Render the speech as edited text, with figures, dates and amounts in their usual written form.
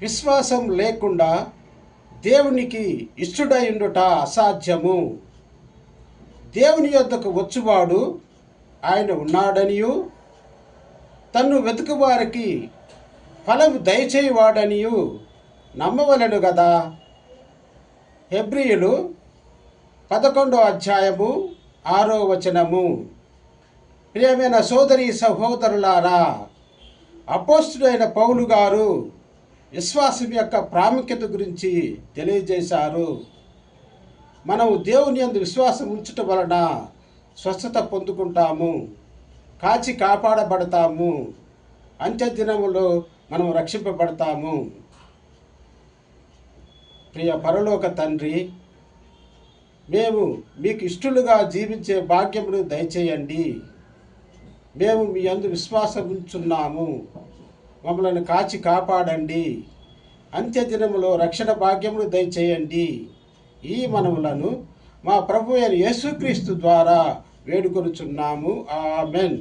విశ్వాసం లేకుండా దేవునికి ఇష్టడై ఉండుట అసాధ్యము. దేవుని యొద్దకు వచ్చువాడు ఆయన ఉన్నాడనియు, తన్ను వెతుకు వారికి ఫలము దయచేయవాడనియు నమ్మవలెను గదా. హెబ్రీయులు 11వ అధ్యాయము 6వ వచనము. ప్రియమైన సోదరి సహోదరులారా, అపోస్తుడైన పౌలు గారు విశ్వాసం యొక్క ప్రాముఖ్యత గురించి తెలియజేశారు. మనము దేవుని యందు విశ్వాసం ఉంచటం వలన స్వస్థత పొందుకుంటాము, కాచి కాపాడబడతాము, అంత్యదినములో మనం రక్షింపబడతాము. ప్రియ పరలోక తండ్రి, మేము మీకు ఇష్టలుగా జీవించే భాగ్యమును దయచేయండి. మేము మీ యందు విశ్వాసం ఉంచున్నాము, మమ్మల్ని కాచి కాపాడండి, అంత్యదినములో రక్షణ భాగ్యమును దయచేయండి. ఈ మనవులను మా ప్రభు అయిన యేసుక్రీస్తు ద్వారా వేడుకొనుచున్నాము. ఆమేన్.